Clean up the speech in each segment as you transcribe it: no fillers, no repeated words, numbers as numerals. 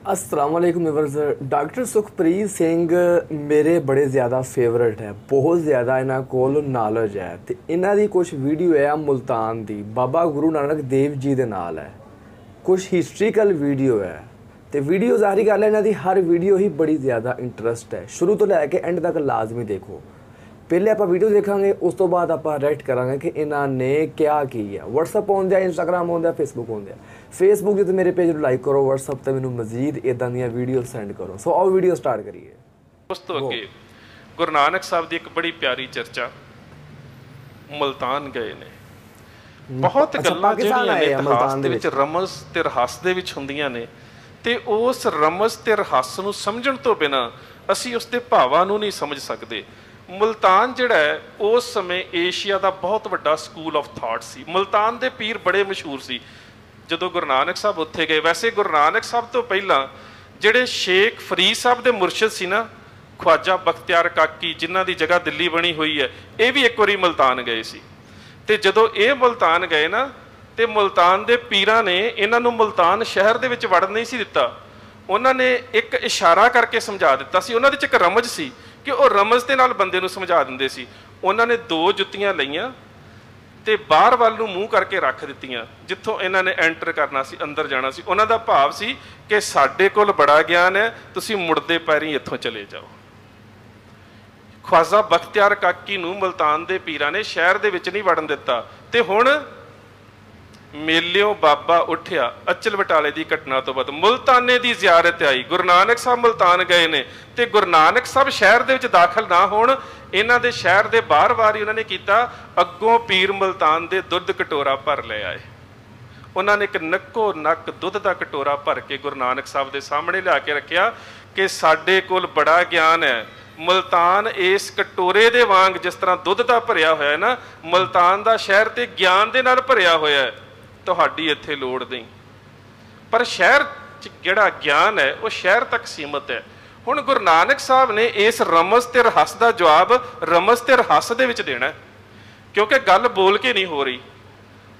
अस्सलामुअलैकुम viewers. Doctor Sukhpreet Singh मेरे बड़े ज़्यादा फेवरेट है, बहुत ज़्यादा इन्हों को नॉलेज है। तो इन्हों की कुछ वीडियो है मुल्तान की बाबा गुरु नानक देव जी के नाल है, कुछ हिस्टरीकल वीडियो है। तो वीडियो ज़ाहिर गल है इन्हों की हर वीडियो ही बड़ी ज़्यादा इंटरस्ट है, शुरू तो लैके एंड तक लाजमी देखो। पहले आप वीडियो देखांगे, उस तो बाद आप रिएक्ट करांगे कि इन्होंने क्या किया। व्हाट्सअप आउंदा, इंस्टाग्राम आउंदा, फेसबुक आउंदा। फेसबुक जो मेरे पेज लाइक करो, व्हाट्सअप तो मैंने मजीद इदां दी वीडियो सेंड करो। सो आओ वीडियो स्टार्ट करिए। उस तो अगे गुरु नानक साहब की एक बड़ी प्यारी चर्चा मुल्तान गए ने। बहुत गल्लां जिहड़ियां ने इतिहास दे विच रमज ते रहस दे विच हुंदियां ने, ते उस रमज ते रहस नूं समझण तो बिना असीं उस दे भावां नूं नहीं समझ सकदे। मुल्तान जिहड़ा है उस समय एशिया का बहुत वड्डा स्कूल ऑफ थॉट सी। मुल्तान दे पीर बड़े मशहूर सी जदों गुरु नानक साहब उत्थे गए। वैसे गुरु नानक साहब तो पहला जिहड़े शेख फरीद साहब दे मुरशद सी ना, ख्वाजा बख्तियार काकी, जिन्हां दी जगह दिल्ली बनी हुई है, ये भी एक बारी मुल्तान गए सी। ते जदों ये मुल्तान गए ना, ते मुल्तान दे पीरां ने इन्हां नूं मुल्तान शहर दे विच वड़न नहीं सी दिता। उन्होंने एक इशारा करके समझा दिता सी। उन्हां दे च एक रमज सी कि वह रमज के नाल बंदे नूं समझा दिंदे सी। उन्होंंने दो जुत्तियां लईआं ते बाहर वाल नूं मूँह करके रख दित्तियां, जिथों इन्हां ने एंटर करना सी, अंदर जाना सी। उन्हां दा भाव सी कि साडे कोल बड़ा ज्ञान है, तुसीं मुड़दे पैरीं इत्थों चले जाओ। ख्वाजा बख्तियार काकी नूं मुल्तान दे पीरां ने शहर दे विच नहीं वड़न दिता। ते हुण मेलियों बाबा उठिया अचल बटाले की घटना तो बाद मुल्ताने की जियारत आई। गुरु नानक साहब मुल्तान गए ने, ते गुरु नानक साहब शहर दे विच दाखिल ना होण, इन्हां दे शहर दे बाहर वार ही उन्होंने किया, अगों पीर मुल्तान दे दुध कटोरा भर ले आए। उन्होंने एक नक्को नक दुध का कटोरा भर के गुरु नानक साहब के सामने लिया के रखिया कि साडे कोल बड़ा ज्ञान है। मुल्तान इस कटोरे दे वांग जिस तरह दुध का भरिया होया है ना, मुल्तान का शहर तो ज्ञान के नाल भरिया होया है। तुहाडी इत्थे लोड़ नहीं, पर शहर जिहड़ा ज्ञान है वह शहर तक सीमित है। हुण गुरु नानक साहब ने इस रमज ते रहस का जवाब रमज ते रहस दे विच देना, क्योंकि गल बोल के नहीं हो रही।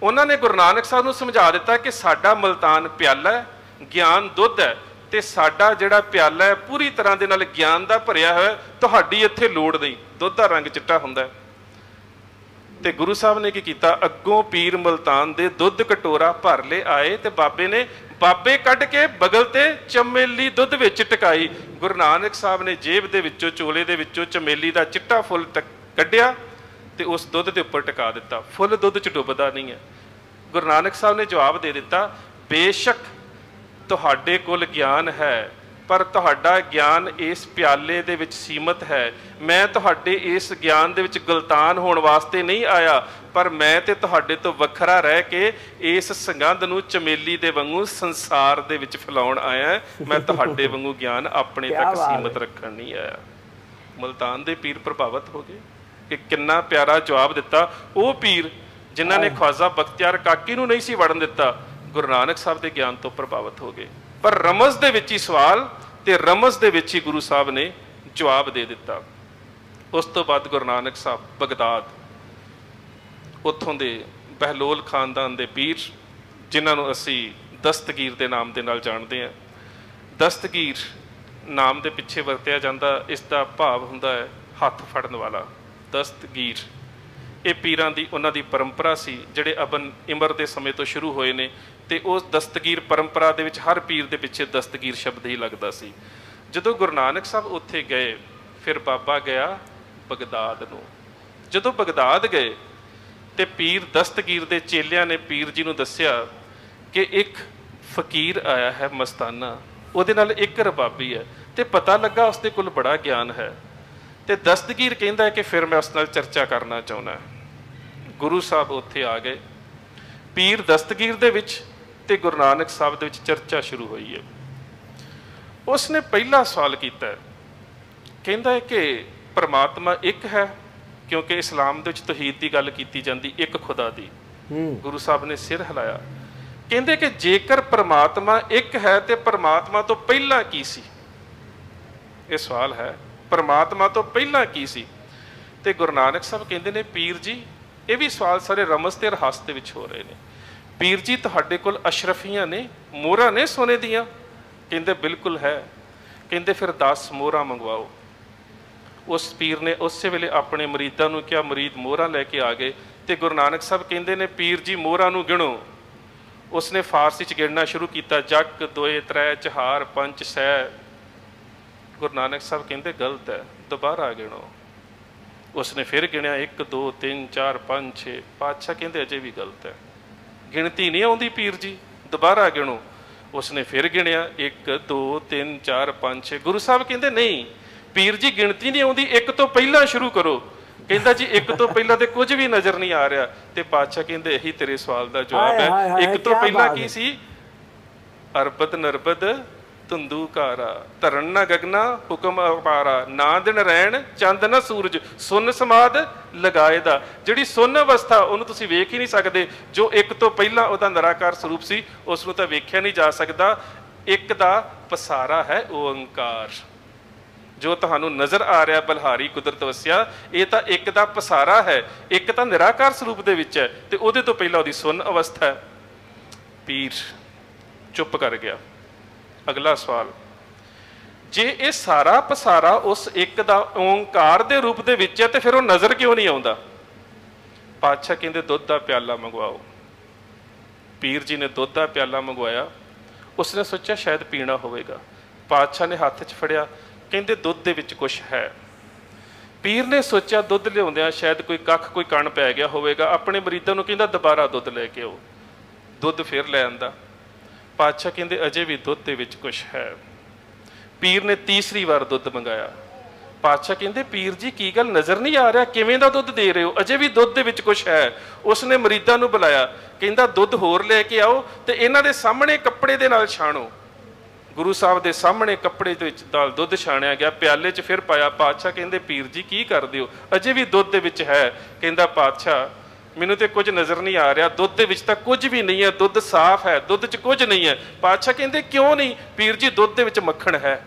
उन्होंने गुरु नानक साहब नूं समझा दिता कि साडा मुल्तान प्याला है, ज्ञान दुध है, ते साडा जिहड़ा प्याला है पूरी तरह दे नाल ज्ञान दा भरिया होया, तुहाडी इत्थे लोड़ नहीं। दुध दा रंग चिट्टा हुंदा है। ते गुरु साहब ने की किया, अगों पीर मुल्तान दे दुध कटोरा भर ले आए, ते बाबे ने बाबे कढ़ के बगल ते चमेली दुध विच टकाई। गुरु नानक साहब ने जेब दे विचों चोले दे विचों चमेली दा चिट्टा फुल कढ़िया ते उस दुध दे उपर टका दिता। फुल दुध च डुबदा नहीं है। गुरु नानक साहब ने जवाब दे दिता, बेशक तुहाडे कोल ज्ञान है, पर तुहाडा ज्ञान इस प्याले दे विच सीमित है। मैं तुहाडे इस ज्ञान दे विच गलतान होने वास्ते नहीं आया, पर मैं ते तुहाडे तो वखरा रह के इस संगंध नूं चमेली दे वांगू संसार दे विच फैलाउण आया। मैं तुहाडे वांगू ज्ञान अपने तक सीमित रखण नहीं आया। मुल्तान दे पीर प्रभावित हो गए कि किन्ना प्यारा जवाब दिता। वो पीर जिन्हां ने ख्वाजा बख्तियार काकी नूं नहीं सी वड़न दिता, गुरु नानक साहब के ज्ञान तो प्रभावित हो गए। पर रमज दे विच ही सवाल ते रमज दे विच ही गुरु साहब ने जवाब दे दिता। उस तो बाद गुरु नानक साहब बगदाद, उत्थों दे बहलोल खानदान दे पीर, जिन्हां नूं असीं दस्तगीर के नाम के नाल जानते हैं। दस्तगीर नाम के पिछे वरतिया जाता, इसका भाव हुंदा है हथ फड़न वाला। दस्तगीर ये पीरां दी उन्हां दी परंपरा सी, जिहड़े अबन इमर के समय तो शुरू होए ने। ते उस दस्तगीर परंपरा दे विच हर पीर दे पिछे दस्तगीर शब्द ही लगता सी। जदों गुरु नानक साहब उत्थे गए, फिर बाबा गया बगदाद नूं। जदों बगदाद गए ते पीर दस्तगीर दे चेलियां ने पीर जी नूं दस्सिया कि एक फकीर आया है मस्ताना, उहदे नाल एक रबाबी है, ते पता लगा उसदे कोल बड़ा ज्ञान है। ते दस्तगीर कहंदा है कि फिर मैं उस नाल चर्चा करना चाहुंदा। गुरु साहब उत्थे आ गए, पीर दस्तगीर दे विच ते गुरु नानक साहब दे विच चर्चा शुरू हुई है। उसने पहला सवाल किया, कहंदा है कि परमात्मा एक है, क्योंकि इस्लाम दे विच तौहीद की गल कीती जांदी, एक खुदा दी। गुरु साहब ने सिर हिलाया, कहंदे कि जेकर परमात्मा एक है तो परमात्मा तो पहला की सी? ये सवाल है, परमात्मा तो पहला की सी? ते गुरु नानक साहब कहंदे ने, पीर जी ये भी सवाल सारे रमज ते रहस दे विच हो रहे हैं। पीर जी तुहाडे कोल अशरफियां ने, मोहरां ने सोने दियां, ਕਹਿੰਦੇ ਬਿਲਕੁਲ ਹੈ। ਕਹਿੰਦੇ ਫਿਰ 10 ਮੋਹਰਾਂ ਮੰਗਵਾਓ। ਉਸ ਪੀਰ ਨੇ ਉਸੇ ਵੇਲੇ ਆਪਣੇ ਮਰੀਦਾਂ ਨੂੰ ਕਿਹਾ, ਮਰੀਦ ਮੋਹਰਾਂ ਲੈ ਕੇ ਆ ਗਏ। ਤੇ ਗੁਰੂ ਨਾਨਕ ਸਾਹਿਬ ਕਹਿੰਦੇ ਨੇ, ਪੀਰ ਜੀ ਮੋਹਰਾਂ ਨੂੰ ਗਿਣੋ। ਉਸਨੇ ਫਾਰਸੀ 'ਚ ਗਿਣਨਾ ਸ਼ੁਰੂ ਕੀਤਾ, ਜੱਕ 2 3 4 5 6। ਗੁਰੂ ਨਾਨਕ ਸਾਹਿਬ ਕਹਿੰਦੇ ਗਲਤ ਹੈ, ਦੁਬਾਰਾ ਗਿਣੋ। ਉਸਨੇ ਫਿਰ ਗਿਣਿਆ 1 2 3 4 5 6। ਪਾਤਸ਼ਾਹ ਕਹਿੰਦੇ ਅਜੇ ਵੀ ਗਲਤ ਹੈ, ਗਿਣਤੀ ਨਹੀਂ ਆਉਂਦੀ ਪੀਰ ਜੀ, ਦੁਬਾਰਾ ਗਿਣੋ। ਉਸਨੇ ਫਿਰ ਗਿਣਿਆ 1 2 3 4 5 6। ਗੁਰੂ ਸਾਹਿਬ ਕਹਿੰਦੇ ਨਹੀਂ ਪੀਰ ਜੀ, ਗਿਣਤੀ ਨਹੀਂ ਆਉਂਦੀ, 1 ਤੋਂ ਪਹਿਲਾਂ ਸ਼ੁਰੂ ਕਰੋ। ਕਹਿੰਦਾ ਜੀ 1 ਤੋਂ ਪਹਿਲਾਂ ਤੇ ਕੁਝ ਵੀ ਨਜ਼ਰ ਨਹੀਂ ਆ ਰਿਹਾ। ਤੇ ਪਾਤਸ਼ਾਹ ਕਹਿੰਦੇ ਇਹੀ ਤੇਰੇ ਸਵਾਲ ਦਾ ਜਵਾਬ ਹੈ। 1 ਤੋਂ ਪਹਿਲਾਂ ਕੀ ਸੀ? ਅਰਬਦ ਨਰਬਦ ਧੁੰਦੂਕਾਰਾ, ਧਰਨ ਨਾ ਗਗਨਾ ਹੁਕਮ ਅਪਾਰਾ, ਨਾ ਦਿਨ ਰਹਿਣ ਚੰਦ ਨਾ ਸੂਰਜ, ਸੁੰਨ ਸਮਾਦ ਲਗਾਏ ਦਾ। ਜਿਹੜੀ ਸੁੰਨ ਅਵਸਥਾ ਉਹਨੂੰ ਤੁਸੀਂ ਵੇਖ ਹੀ ਨਹੀਂ ਸਕਦੇ। ਜੋ 1 ਤੋਂ ਪਹਿਲਾਂ ਉਹਦਾ ਨਿਰਾਕਾਰ ਸਰੂਪ ਸੀ ਉਸ ਨੂੰ ਤਾਂ ਵੇਖਿਆ ਨਹੀਂ ਜਾ ਸਕਦਾ। 1 ਦਾ ਪਸਾਰਾ ਹੈ ਓੰਕਾਰ। ਜੋ ਤੁਹਾਨੂੰ ਨਜ਼ਰ ਆ ਰਿਹਾ ਬਲਹਾਰੀ ਕੁਦਰਤ ਵਸਿਆ, ਇਹ ਤਾਂ 1 ਦਾ ਪਸਾਰਾ ਹੈ। 1 ਤਾਂ ਨਿਰਾਕਾਰ ਸਰੂਪ ਦੇ ਵਿੱਚ ਹੈ ਤੇ ਉਹਦੇ ਤੋਂ ਪਹਿਲਾਂ ਉਹਦੀ ਸੁੰਨ ਅਵਸਥਾ ਹੈ। ਪੀਰ ਚੁੱਪ ਕਰ ਗਿਆ। ਅਗਲਾ ਸਵਾਲ, ਜੇ ਇਹ ਸਾਰਾ ਪਸਾਰਾ ਉਸ 1 ਦਾ ਓਂਕਾਰ ਦੇ ਰੂਪ ਦੇ ਵਿੱਚ ਹੈ ਤੇ ਫਿਰ ਉਹ ਨਜ਼ਰ ਕਿਉਂ ਨਹੀਂ ਆਉਂਦਾ? ਪਾਤਸ਼ਾਹ ਕਹਿੰਦੇ ਦੁੱਧ ਦਾ ਪਿਆਲਾ ਮੰਗਵਾਓ। ਪੀਰ ਜੀ ਨੇ ਦੁੱਧ ਦਾ ਪਿਆਲਾ ਮੰਗਵਾਇਆ। ਉਸਨੇ ਸੋਚਿਆ ਸ਼ਾਇਦ ਪੀਣਾ ਹੋਵੇਗਾ। ਪਾਤਸ਼ਾਹ ਨੇ ਹੱਥ 'ਚ ਫੜਿਆ, ਕਹਿੰਦੇ ਦੁੱਧ ਦੇ ਵਿੱਚ ਕੁਛ ਹੈ। ਪੀਰ ਨੇ ਸੋਚਿਆ ਦੁੱਧ ਲਿਆਉਂਦਿਆਂ ਸ਼ਾਇਦ ਕੋਈ ਕੱਖ ਕੋਈ ਕਣ ਪੈ ਗਿਆ ਹੋਵੇਗਾ। ਆਪਣੇ ਮਰੀਦਾਂ ਨੂੰ ਕਹਿੰਦਾ ਦੁਬਾਰਾ ਦੁੱਧ ਲੈ ਕੇ ਆਓ। ਦੁੱਧ ਫਿਰ ਲੈ ਆਂਦਾ। ਪਾਤਸ਼ਾਹ ਕਹਿੰਦੇ ਅਜੇ ਵੀ ਦੁੱਧ ਦੇ ਵਿੱਚ ਕੁਛ ਹੈ। ਪੀਰ ਨੇ ਤੀਸਰੀ ਵਾਰ ਦੁੱਧ ਮੰਗਾਇਆ। ਪਾਤਸ਼ਾਹ ਕਹਿੰਦੇ ਪੀਰ ਜੀ ਕੀ ਗੱਲ, ਨਜ਼ਰ ਨਹੀਂ ਆ ਰਿਹਾ, ਕਿਵੇਂ ਦਾ ਦੁੱਧ ਦੇ ਰਹੇ ਹੋ? ਅਜੇ ਵੀ ਦੁੱਧ ਦੇ ਵਿੱਚ ਕੁਛ ਹੈ। ਉਸਨੇ ਮਰੀਦਾਂ ਨੂੰ ਬੁਲਾਇਆ, ਕਹਿੰਦਾ ਦੁੱਧ ਹੋਰ ਲੈ ਕੇ ਆਓ ਤੇ ਇਹਨਾਂ ਦੇ ਸਾਹਮਣੇ ਕੱਪੜੇ ਦੇ ਨਾਲ ਛਾਣੋ। ਗੁਰੂ ਸਾਹਿਬ ਦੇ ਸਾਹਮਣੇ ਕੱਪੜੇ ਦੇ ਵਿੱਚ ਨਾਲ ਦੁੱਧ ਛਾਣਿਆ ਗਿਆ, ਪਿਆਲੇ 'ਚ ਫਿਰ ਪਾਇਆ। ਪਾਤਸ਼ਾਹ ਕਹਿੰਦੇ ਪੀਰ ਜੀ ਕੀ ਕਰਦੇ ਹੋ? ਅਜੇ ਵੀ ਦੁੱਧ ਦੇ ਵਿੱਚ ਹੈ। ਕਹਿੰਦਾ ਪਾਤਸ਼ਾਹ ਮੈਨੂੰ ਤੇ ਕੁਝ ਨਜ਼ਰ ਨਹੀਂ ਆ ਰਿਹਾ, ਦੁੱਧ ਦੇ ਵਿੱਚ ਤਾਂ ਕੁਝ ਵੀ ਨਹੀਂ ਹੈ, ਦੁੱਧ ਸਾਫ਼ ਹੈ, ਦੁੱਧ 'ਚ ਕੁਝ ਨਹੀਂ ਹੈ। ਪਾਤਸ਼ਾਹ ਕਹਿੰਦੇ ਕਿਉਂ ਨਹੀਂ? ਪੀਰ ਜੀ ਦੁੱਧ ਦੇ ਵਿੱਚ ਮੱਖਣ ਹੈ।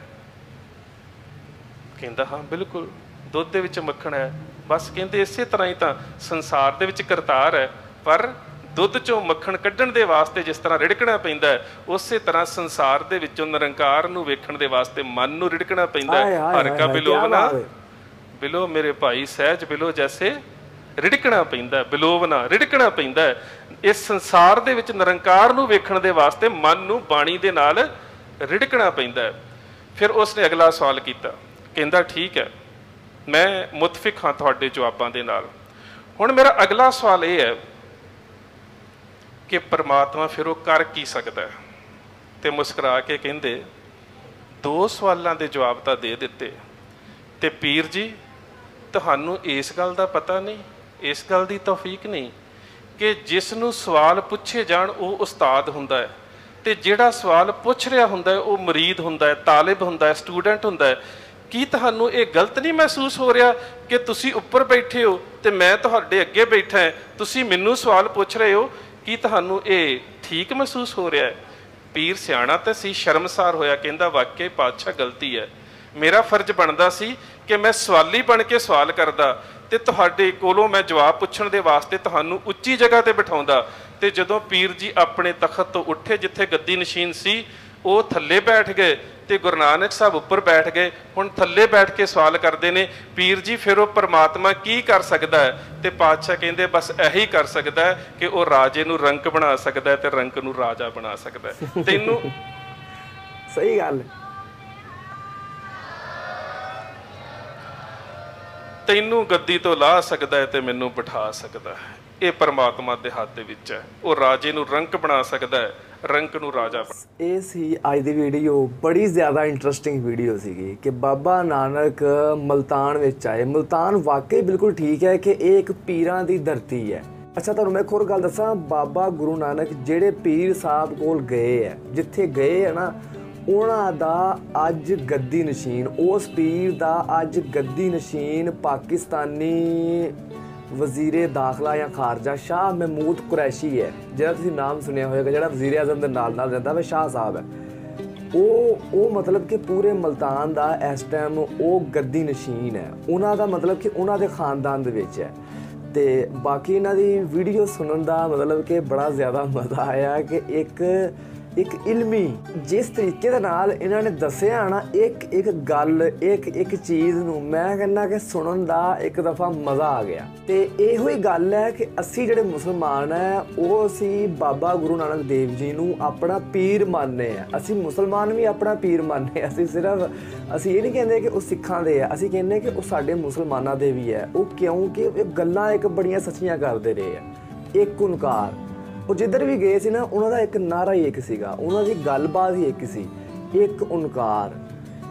ਕਹਿੰਦਾ ਹਾਂ ਬਿਲਕੁਲ ਦੁੱਧ ਦੇ ਵਿੱਚ ਮੱਖਣ ਹੈ। ਬਸ ਕਹਿੰਦੇ ਇਸੇ ਤਰ੍ਹਾਂ ਹੀ ਤਾਂ ਸੰਸਾਰ ਦੇ ਵਿੱਚ ਕਰਤਾਰ ਹੈ, ਪਰ ਦੁੱਧ 'ਚੋਂ ਮੱਖਣ ਕੱਢਣ ਦੇ ਵਾਸਤੇ ਜਿਸ ਤਰ੍ਹਾਂ ਰਿੜਕਣਾ ਪੈਂਦਾ ਹੈ, ਉਸੇ ਤਰ੍ਹਾਂ ਸੰਸਾਰ ਦੇ ਵਿੱਚੋਂ ਨਿਰੰਕਾਰ ਨੂੰ ਵੇਖਣ ਦੇ ਵਾਸਤੇ ਮਨ ਨੂੰ ਰਿੜਕਣਾ ਪੈਂਦਾ ਹੈ। ਹਰ ਕਾ ਬਿਲੋਵਨਾ ਬਿਲੋ ਮੇਰੇ ਭਾਈ ਸਹਿਜ ਬਿਲੋ ਜੈਸੇ ਰਿੜਕਣਾ ਪੈਂਦਾ, ਬਿਲੋਵਨਾ ਰਿੜਕਣਾ ਪੈਂਦਾ ਹੈ। ਇਸ ਸੰਸਾਰ ਦੇ ਵਿੱਚ ਨਿਰੰਕਾਰ ਨੂੰ ਵੇਖਣ ਦੇ ਵਾਸਤੇ ਮਨ ਨੂੰ ਬਾਣੀ ਦੇ ਨਾਲ ਰਿੜਕਣਾ ਪੈਂਦਾ ਹੈ। ਫਿਰ ਉਸਨੇ ਅਗਲਾ ਸਵਾਲ ਕੀਤਾ। ਕਹਿੰਦਾ ਠੀਕ ਹੈ, ਮੈਂ ਮੁਤਫਿਕ ਹਾਂ ਤੁਹਾਡੇ ਜਵਾਬਾਂ ਦੇ ਨਾਲ। ਹੁਣ ਮੇਰਾ ਅਗਲਾ ਸਵਾਲ ਇਹ ਹੈ ਕਿ ਪਰਮਾਤਮਾ ਫਿਰ ਉਹ ਕਰ ਕੀ ਸਕਦਾ ਹੈ? ਤੇ ਮੁਸਕਰਾ ਕੇ ਕਹਿੰਦੇ 2 ਸਵਾਲਾਂ ਦੇ ਜਵਾਬ ਤਾਂ ਦੇ ਦਿੱਤੇ, ਤੇ ਪੀਰ ਜੀ ਤੁਹਾਨੂੰ ਇਸ ਗੱਲ ਦਾ ਪਤਾ ਨਹੀਂ, ਇਸ ਗੱਲ ਦੀ ਤੌਫੀਕ ਨਹੀਂ ਕਿ ਜਿਸ ਨੂੰ ਸਵਾਲ ਪੁੱਛੇ ਜਾਣ ਉਹ ਉਸਤਾਦ ਹੁੰਦਾ ਹੈ, ਤੇ ਜਿਹੜਾ ਸਵਾਲ ਪੁੱਛ ਰਿਹਾ ਹੁੰਦਾ ਹੈ ਉਹ ਮੁਰੀਦ ਹੁੰਦਾ ਹੈ, ਤਾਲਿਬ ਹੁੰਦਾ ਹੈ, ਸਟੂਡੈਂਟ ਹੁੰਦਾ ਹੈ। ਕੀ ਤੁਹਾਨੂੰ ਇਹ ਗਲਤ ਨਹੀਂ ਮਹਿਸੂਸ ਹੋ ਰਿਹਾ ਕਿ ਤੁਸੀਂ ਉੱਪਰ ਬੈਠੇ ਹੋ ਤੇ ਮੈਂ ਤੁਹਾਡੇ ਅੱਗੇ ਬੈਠਾ ਹਾਂ, ਤੁਸੀਂ ਮੈਨੂੰ ਸਵਾਲ ਪੁੱਛ ਰਹੇ ਹੋ? ਕੀ ਤੁਹਾਨੂੰ ਇਹ ਠੀਕ ਮਹਿਸੂਸ ਹੋ ਰਿਹਾ ਹੈ? ਪੀਰ ਸਿਆਣਾ ਤਾਂ ਸੀ, ਸ਼ਰਮਸਾਰ ਹੋਇਆ। ਕਹਿੰਦਾ ਵਾਕਈ ਪਾਤਸ਼ਾਹ ਗਲਤੀ ਹੈ, ਮੇਰਾ ਫਰਜ਼ ਬਣਦਾ ਸੀ ਕਿ ਮੈਂ ਸਵਾਲੀ ਬਣ ਕੇ ਸਵਾਲ ਕਰਦਾ ਤੇ ਤੁਹਾਡੇ ਕੋਲੋਂ ਮੈਂ ਜਵਾਬ ਪੁੱਛਣ ਦੇ ਵਾਸਤੇ ਤੁਹਾਨੂੰ ਉੱਚੀ ਜਗ੍ਹਾ ਤੇ ਬਿਠਾਉਂਦਾ। ਤੇ ਜਦੋਂ ਪੀਰ ਜੀ ਆਪਣੇ ਤਖਤ ਤੋਂ ਉੱਠੇ, ਜਿੱਥੇ ਗੱਦੀ ਨਸ਼ੀਨ ਸੀ, ਉਹ ਥੱਲੇ ਬੈਠ ਗਏ ਤੇ ਗੁਰੂ ਨਾਨਕ ਸਾਹਿਬ ਉੱਪਰ ਬੈਠ ਗਏ। ਹੁਣ ਥੱਲੇ ਬੈਠ ਕੇ ਸਵਾਲ ਕਰਦੇ ਨੇ, ਪੀਰ ਜੀ ਫਿਰ ਉਹ ਪਰਮਾਤਮਾ ਕੀ ਕਰ ਸਕਦਾ ਹੈ? ਤੇ ਪਾਤਸ਼ਾਹ ਕਹਿੰਦੇ ਬਸ ਇਹੀ ਕਰ ਸਕਦਾ ਹੈ ਕਿ ਉਹ ਰਾਜੇ ਨੂੰ ਰੰਕ ਬਣਾ ਸਕਦਾ ਹੈ ਤੇ ਰੰਕ ਨੂੰ ਰਾਜਾ ਬਣਾ ਸਕਦਾ ਹੈ। ਤੈਨੂੰ ਸਹੀ ਗੱਲ, ਤੈਨੂੰ ਗੱਦੀ ਤੋਂ ਲਾਹ ਸਕਦਾ ਹੈ ਤੇ ਮੈਨੂੰ ਬਿਠਾ ਸਕਦਾ ਹੈ। ਇਹ ਪਰਮਾਤਮਾ ਦੇ ਹੱਥ ਦੇ ਵਿੱਚ ਹੈ। ਉਹ ਰਾਜੇ ਨੂੰ ਰੰਕ ਬਣਾ ਸਕਦਾ ਹੈ, ਰੰਕ ਨੂੰ ਰਾਜਾ। ਇਹ ਸੀ ਅੱਜ ਦੀ ਵੀਡੀਓ। ਬੜੀ ਜ਼ਿਆਦਾ ਇੰਟਰਸਟਿੰਗ ਵੀਡੀਓ ਸੀਗੀ ਕਿ ਬਾਬਾ ਨਾਨਕ ਮਲਤਾਨ ਵਿੱਚ ਆਏ। ਮਲਤਾਨ ਵਾਕਈ ਬਿਲਕੁਲ ਠੀਕ ਹੈ ਕਿ ਇਹ ਇੱਕ ਪੀਰਾਂ ਦੀ ਧਰਤੀ ਹੈ। ਅੱਛਾ, ਤੁਹਾਨੂੰ ਮੈਂ ਇੱਕ ਹੋਰ ਗੱਲ ਦੱਸਾਂ, ਬਾਬਾ ਗੁਰੂ ਨਾਨਕ ਜਿਹੜੇ ਪੀਰ ਸਾਹਿਬ ਕੋਲ ਗਏ ਹੈ, ਜਿੱਥੇ ਗਏ ਹੈ ਨਾ, ਉਹਨਾਂ ਦਾ ਅੱਜ ਗੱਦੀ ਨਸ਼ੀਨ, ਉਸ ਪੀਰ ਦਾ ਅੱਜ ਗੱਦੀ ਨਸ਼ੀਨ ਪਾਕਿਸਤਾਨੀ ਵਜ਼ੀਰੇ ਦਾਖਲਾ ਜਾਂ ਖਾਰਜਾ ਸ਼ਾਹ ਮਹਿਮੂਦ ਕੁਰੈਸ਼ੀ ਹੈ, ਜਿਹੜਾ ਤੁਸੀਂ ਨਾਮ ਸੁਣਿਆ ਹੋਵੇਗਾ, ਜਿਹੜਾ ਵਜ਼ੀਰੇ ਆਜ਼ਮ ਦੇ ਨਾਲ ਨਾਲ ਰਹਿੰਦਾ ਵਾ, ਸ਼ਾਹ ਸਾਹਿਬ ਹੈ। ਉਹ ਮਤਲਬ ਕਿ ਪੂਰੇ ਮਲਤਾਨ ਦਾ ਇਸ ਟਾਈਮ ਉਹ ਗੱਦੀ ਨਸ਼ੀਨ ਹੈ। ਉਹਨਾਂ ਦਾ ਮਤਲਬ ਕਿ ਉਹਨਾਂ ਦੇ ਖਾਨਦਾਨ ਦੇ ਵਿੱਚ ਹੈ। ਤੇ ਬਾਕੀ ਇਹਨਾਂ ਦੀ ਵੀਡੀਓ ਸੁਣਨ ਦਾ ਮਤਲਬ ਕਿ ਬੜਾ ਜ਼ਿਆਦਾ ਮਜ਼ਾ ਆਇਆ ਕਿ ਇੱਕ ਇਲਮੀ ਜਿਸ ਤਰੀਕੇ ਦੇ ਨਾਲ ਇਹਨਾਂ ਨੇ ਦੱਸਿਆ ਨਾ ਇੱਕ ਗੱਲ ਇੱਕ ਚੀਜ਼ ਨੂੰ, ਮੈਂ ਕਹਿੰਦਾ ਕਿ ਸੁਣਨ ਦਾ ਇੱਕ ਦਫਾ ਮਜ਼ਾ ਆ ਗਿਆ। ਤੇ ਇਹੋ ਹੀ ਗੱਲ ਹੈ ਕਿ ਅਸੀਂ ਜਿਹੜੇ ਮੁਸਲਮਾਨ ਹੈ ਉਹ ਅਸੀਂ ਬਾਬਾ ਗੁਰੂ ਨਾਨਕ ਦੇਵ ਜੀ ਨੂੰ ਆਪਣਾ ਪੀਰ ਮੰਨਦੇ ਆ। ਅਸੀਂ ਮੁਸਲਮਾਨ ਵੀ ਆਪਣਾ ਪੀਰ ਮੰਨਦੇ ਆ। ਅਸੀਂ ਇਹ ਨਹੀਂ ਕਹਿੰਦੇ ਕਿ ਉਹ ਸਿੱਖਾਂ ਦੇ ਆ, ਅਸੀਂ ਕਹਿੰਦੇ ਕਿ ਉਹ ਸਾਡੇ ਮੁਸਲਮਾਨਾਂ ਦੇ ਵੀ ਹੈ। ਉਹ ਕਿਉਂਕਿ ਇਹ ਗੱਲਾਂ ਇੱਕ ਬੜੀਆਂ ਸੱਚੀਆਂ ਕਰਦੇ ਰਹੇ ਆ। ਇੱਕ ਓਂਕਾਰ, ਉਹ ਜਿੱਧਰ ਵੀ ਗਏ ਸੀ ਨਾ ਉਹਨਾਂ ਦਾ ਇੱਕ ਨਾਰਾ ਹੀ ਇੱਕ ਸੀਗਾ, ਉਹਨਾਂ ਦੀ ਗੱਲਬਾਤ ਹੀ ਇੱਕ ਸੀ, ਇੱਕ ਓਂਕਾਰ,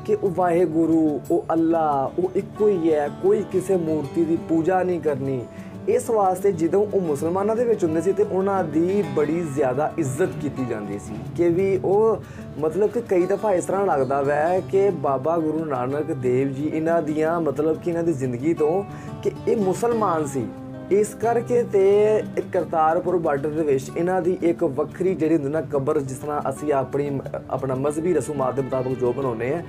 ਕਿ ਉਹ ਵਾਹਿਗੁਰੂ, ਉਹ ਅੱਲਾ, ਉਹ ਇੱਕੋ ਹੀ ਹੈ, ਕੋਈ ਕਿਸੇ ਮੂਰਤੀ ਦੀ ਪੂਜਾ ਨਹੀਂ ਕਰਨੀ। ਇਸ ਵਾਸਤੇ ਜਦੋਂ ਉਹ ਮੁਸਲਮਾਨਾਂ ਦੇ ਵਿੱਚ ਹੁੰਦੇ ਸੀ ਤੇ ਉਹਨਾਂ ਦੀ ਬੜੀ ਜ਼ਿਆਦਾ ਇੱਜ਼ਤ ਕੀਤੀ ਜਾਂਦੀ ਸੀ ਕਿ ਵੀ ਉਹ ਮਤਲਬ ਕਿ ਕਈ ਦਫਾ ਇਸ ਤਰ੍ਹਾਂ ਲੱਗਦਾ ਵੈ ਕਿ ਬਾਬਾ ਗੁਰੂ ਨਾਨਕ ਦੇਵ ਜੀ ਇਹਨਾਂ ਦੀਆਂ ਮਤਲਬ ਕਿ ਇਹਨਾਂ ਦੀ ਜ਼ਿੰਦਗੀ ਤੋਂ ਕਿ ਇਹ ਮੁਸਲਮਾਨ ਸੀ। ਇਸ ਕਰਕੇ ਤੇ ਕਰਤਾਰਪੁਰ ਬਾਰਡਰ ਦੇ ਵਿੱਚ ਇਹਨਾਂ ਦੀ ਇੱਕ ਵੱਖਰੀ ਜਿਹੜੀ ਹੁੰਦੀ ਨਾ ਕਬਰ, ਜਿਸ ਤਰ੍ਹਾਂ ਅਸੀਂ ਆਪਣਾ ਮਜ਼ਹਬੀ ਰਸੂਮਾਤ ਦੇ ਮੁਤਾਬਕ ਜੋ ਬਣਾਉਂਦੇ ਆ,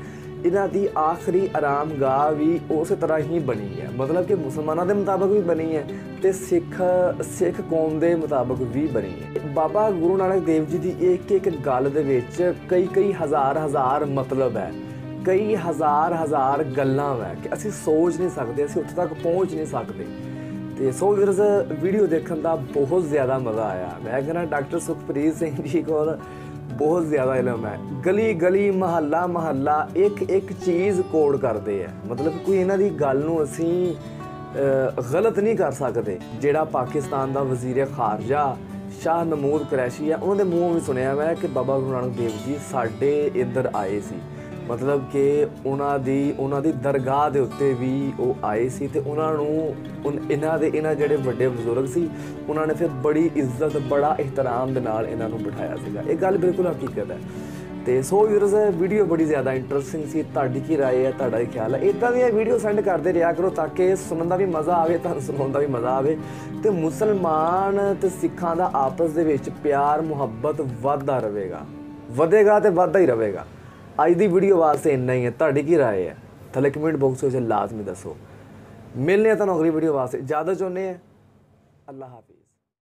ਇਹਨਾਂ ਦੀ ਆਖਰੀ ਆਰਾਮਗਾਹ ਵੀ ਉਸੇ ਤਰ੍ਹਾਂ ਹੀ ਬਣੀ ਹੈ। ਮਤਲਬ ਕਿ ਮੁਸਲਮਾਨਾਂ ਦੇ ਮੁਤਾਬਕ ਵੀ ਬਣੀ ਹੈ ਤੇ ਸਿੱਖ ਕੌਮ ਦੇ ਮੁਤਾਬਕ ਵੀ ਬਣੀ ਹੈ। ਬਾਬਾ ਗੁਰੂ ਨਾਨਕ ਦੇਵ ਜੀ ਦੀ ਇੱਕ ਗੱਲ ਦੇ ਵਿੱਚ ਕਈ ਹਜ਼ਾਰ ਮਤਲਬ ਹੈ, ਕਈ ਹਜ਼ਾਰ ਗੱਲਾਂ ਹੈ ਕਿ ਅਸੀਂ ਸੋਚ ਨਹੀਂ ਸਕਦੇ, ਅਸੀਂ ਉੱਥੇ ਤੱਕ ਪਹੁੰਚ ਨਹੀਂ ਸਕਦੇ। ਤੇ ਸੋ ਵੀਰਜ਼, ਵੀਡੀਓ ਦੇਖਣ ਦਾ ਬਹੁਤ ਜ਼ਿਆਦਾ ਮਜ਼ਾ ਆਇਆ। ਮੈਂ ਕਹਿੰਦਾ ਡਾਕਟਰ ਸੁਖਪ੍ਰੀਤ ਸਿੰਘ ਜੀ ਕੋਲ ਬਹੁਤ ਜ਼ਿਆਦਾ ਇਲਮ ਹੈ। ਗਲੀ ਮਹੱਲਾ ਇੱਕ ਚੀਜ਼ ਕੋਡ ਕਰਦੇ ਆ। ਮਤਲਬ ਕੋਈ ਇਹਨਾਂ ਦੀ ਗੱਲ ਨੂੰ ਅਸੀਂ ਗਲਤ ਨਹੀਂ ਕਰ ਸਕਦੇ। ਜਿਹੜਾ ਪਾਕਿਸਤਾਨ ਦਾ ਵਜ਼ੀਰ ਖਾਰਜਾ ਸ਼ਾਹ ਨਮੂਦ ਕੁਰੈਸ਼ੀ ਹੈ, ਉਹਨਾਂ ਦੇ ਮੂੰਹੋਂ ਵੀ ਸੁਣਿਆ ਮੈਂ ਕਿ ਬਾਬਾ ਗੁਰੂ ਨਾਨਕ ਦੇਵ ਜੀ ਸਾਡੇ ਇੱਧਰ ਆਏ ਸੀ। ਮਤਲਬ ਕਿ ਉਹਨਾਂ ਦੀ ਦਰਗਾਹ ਦੇ ਉੱਤੇ ਵੀ ਉਹ ਆਏ ਸੀ ਤੇ ਉਹਨਾਂ ਨੂੰ ਇਹਨਾਂ ਜਿਹੜੇ ਵੱਡੇ ਬਜ਼ੁਰਗ ਸੀ ਉਹਨਾਂ ਨੇ ਫਿਰ ਬੜੀ ਇੱਜ਼ਤ, ਬੜਾ ਇਹਤਰਾਮ ਦੇ ਨਾਲ ਇਹਨਾਂ ਨੂੰ ਬਿਠਾਇਆ ਸੀਗਾ। ਇਹ ਗੱਲ ਬਿਲਕੁਲ ਹਕੀਕਤ ਹੈ। ਤੇ ਸੋ ਵੀਰਜ਼, ਵੀਡੀਓ ਬੜੀ ਜ਼ਿਆਦਾ ਇੰਟਰਸਟਿੰਗ ਸੀ। ਤੁਹਾਡੀ ਕੀ ਰਾਏ ਹੈ, ਤੁਹਾਡਾ ਕੀ ਖਿਆਲ ਹੈ? ਇੱਦਾਂ ਦੀਆਂ ਵੀਡੀਓ ਸੈਂਡ ਕਰਦੇ ਰਿਹਾ ਕਰੋ ਤਾਂ ਕਿ ਸੁਣਨ ਦਾ ਵੀ ਮਜ਼ਾ ਆਵੇ, ਤੁਹਾਨੂੰ ਸੁਣਾਉਣ ਦਾ ਵੀ ਮਜ਼ਾ ਆਵੇ ਤੇ ਮੁਸਲਮਾਨ ਤੇ ਸਿੱਖਾਂ ਦਾ ਆਪਸ ਦੇ ਵਿੱਚ ਪਿਆਰ ਮੁਹੱਬਤ ਵਧਦਾ ਰਹੇਗਾ, ਵਧੇਗਾ ਤੇ ਵੱਧਦਾ ਹੀ ਰਹੇਗਾ। ਅੱਜ ਦੀ ਵੀਡੀਓ ਵਾਸਤੇ ਇੰਨਾ ਹੀ ਹੈ। ਤੁਹਾਡੀ ਕੀ ਰਾਏ ਹੈ ਥੱਲੇ ਕਮੈਂਟ ਬਾਕਸ ਵਿੱਚ ਲਾਜ਼ਮੀ ਦੱਸੋ। ਮਿਲਨੇ ਆ ਤੁਹਾਨੂੰ ਅਗਲੀ ਵੀਡੀਓ ਵਾਸਤੇ। ਇਜਾਜ਼ਤ ਚਾਹੁੰਦੇ ਆ। ਅੱਲਾ ਹਾਫਿਜ਼।